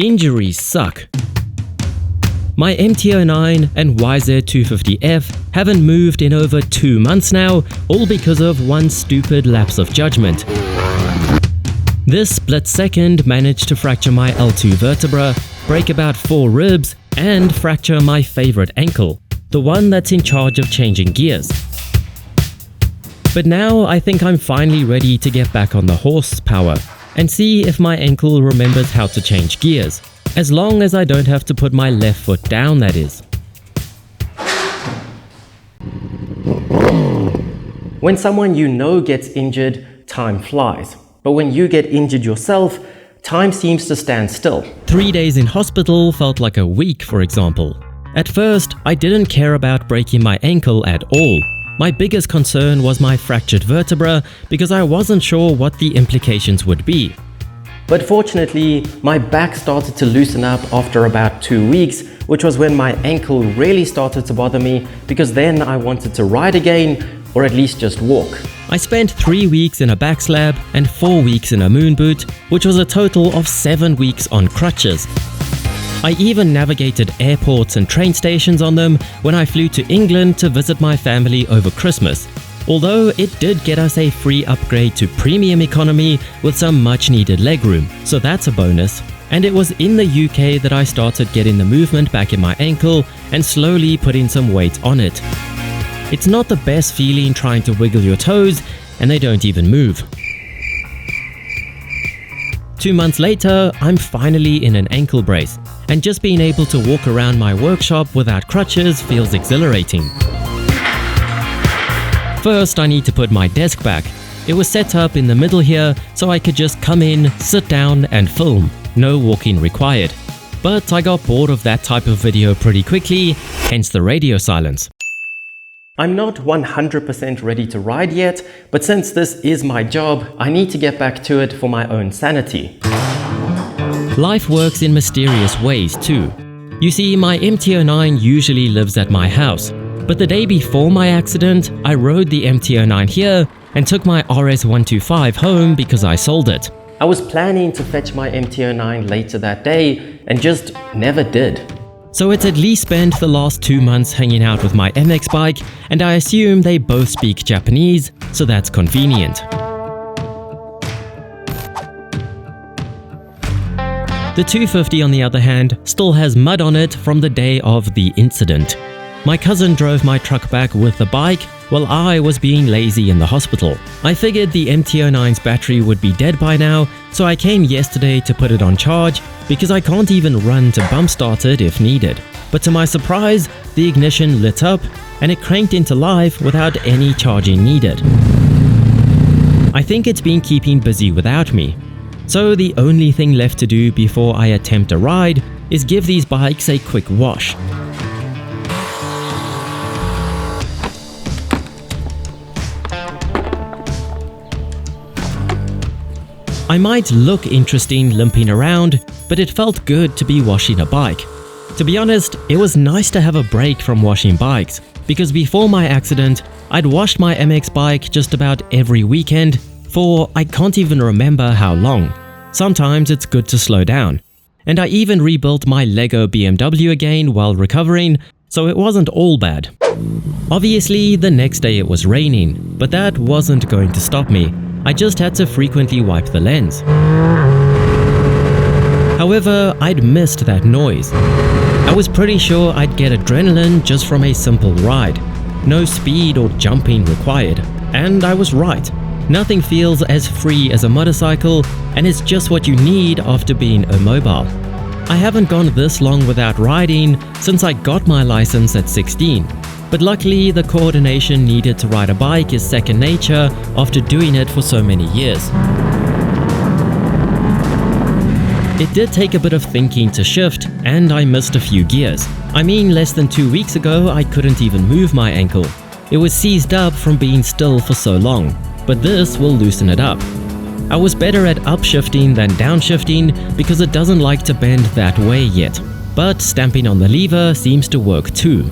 Injuries suck. My MT-09 and YZ250F haven't moved in over 2 months now, all because of one stupid lapse of judgment. This split second managed to fracture my L2 vertebra, break about 4 ribs, and fracture my favorite ankle, the one that's in charge of changing gears. But now I think I'm finally ready to get back on the horsepower and see if my ankle remembers how to change gears, as long as I don't have to put my left foot down, that is. When someone you know gets injured, time flies. But when you get injured yourself, time seems to stand still. 3 days in hospital felt like a week, for example. At first, I didn't care about breaking my ankle at all. My biggest concern was my fractured vertebra because I wasn't sure what the implications would be. But fortunately, my back started to loosen up after about 2 weeks, which was when my ankle really started to bother me because then I wanted to ride again, or at least just walk. I spent 3 weeks in a back slab and 4 weeks in a moon boot, which was a total of 7 weeks on crutches. I even navigated airports and train stations on them when I flew to England to visit my family over Christmas, although it did get us a free upgrade to premium economy with some much needed legroom, so that's a bonus. And it was in the UK that I started getting the movement back in my ankle and slowly putting some weight on it. It's not the best feeling trying to wiggle your toes and they don't even move. 2 months later, I'm finally in an ankle brace, and just being able to walk around my workshop without crutches feels exhilarating. First, I need to put my desk back. It was set up in the middle here, so I could just come in, sit down and film. No walking required. But I got bored of that type of video pretty quickly, hence the radio silence. I'm not 100% ready to ride yet, but since this is my job, I need to get back to it for my own sanity. Life works in mysterious ways too. You see, my MT-09 usually lives at my house, but the day before my accident, I rode the MT-09 here and took my RS125 home because I sold it. I was planning to fetch my MT-09 later that day and just never did. So it's at least spent the last 2 months hanging out with my MX bike, and I assume they both speak Japanese, so that's convenient. The 250 on the other hand still has mud on it from the day of the incident. My cousin drove my truck back with the bike while I was being lazy in the hospital. I figured the MT-09's battery would be dead by now, so I came yesterday to put it on charge because I can't even run to bump start it if needed. But to my surprise, the ignition lit up and it cranked into life without any charging needed. I think it's been keeping busy without me. So the only thing left to do before I attempt a ride is give these bikes a quick wash. I might look interesting limping around, but it felt good to be washing a bike. To be honest, it was nice to have a break from washing bikes, because before my accident, I'd washed my MX bike just about every weekend for I can't even remember how long. Sometimes it's good to slow down. And I even rebuilt my Lego BMW again while recovering, so it wasn't all bad. Obviously, the next day it was raining, but that wasn't going to stop me. I just had to frequently wipe the lens. However, I'd missed that noise. I was pretty sure I'd get adrenaline just from a simple ride. No speed or jumping required. And I was right. Nothing feels as free as a motorcycle, and it's just what you need after being immobile. I haven't gone this long without riding since I got my license at 16. But luckily, the coordination needed to ride a bike is second nature after doing it for so many years. It did take a bit of thinking to shift, and I missed a few gears. I mean, less than 2 weeks ago, I couldn't even move my ankle. It was seized up from being still for so long, but this will loosen it up. I was better at upshifting than downshifting because it doesn't like to bend that way yet, but stamping on the lever seems to work too.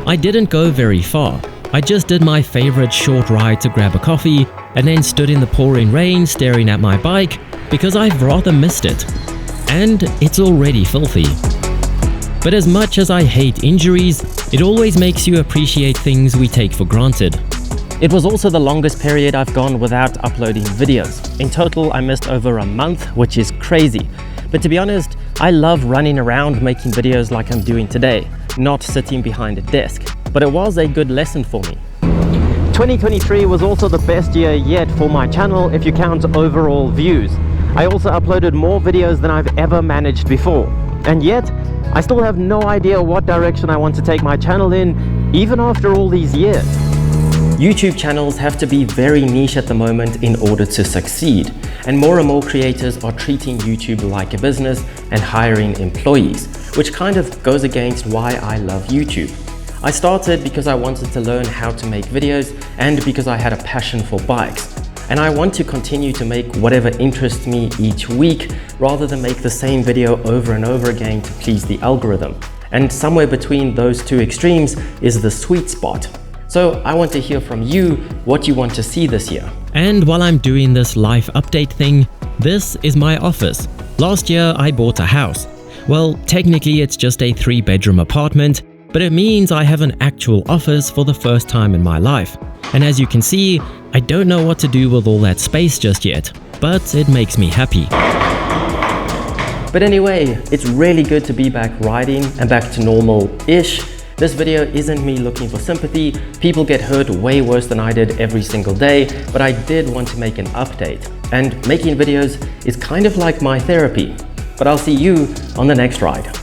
I didn't go very far. I just did my favorite short ride to grab a coffee and then stood in the pouring rain staring at my bike because I've rather missed it. And it's already filthy. But as much as I hate injuries, it always makes you appreciate things we take for granted. It was also the longest period I've gone without uploading videos. In total, I missed over a month, which is crazy. But to be honest, I love running around making videos like I'm doing today, not sitting behind a desk. But it was a good lesson for me. 2023 was also the best year yet for my channel if you count overall views. I also uploaded more videos than I've ever managed before. And yet, I still have no idea what direction I want to take my channel in, even after all these years. YouTube channels have to be very niche at the moment in order to succeed. And more creators are treating YouTube like a business and hiring employees, which kind of goes against why I love YouTube. I started because I wanted to learn how to make videos and because I had a passion for bikes. And I want to continue to make whatever interests me each week rather than make the same video over and over again to please the algorithm. And somewhere between those two extremes is the sweet spot. So I want to hear from you what you want to see this year. And while I'm doing this life update thing, this is my office. Last year I bought a house. Well, technically it's just a 3-bedroom apartment, but it means I have an actual office for the first time in my life. And as you can see, I don't know what to do with all that space just yet, but it makes me happy. But anyway, it's really good to be back riding and back to normal-ish. This video isn't me looking for sympathy. People get hurt way worse than I did every single day, but I did want to make an update. And making videos is kind of like my therapy. But I'll see you on the next ride.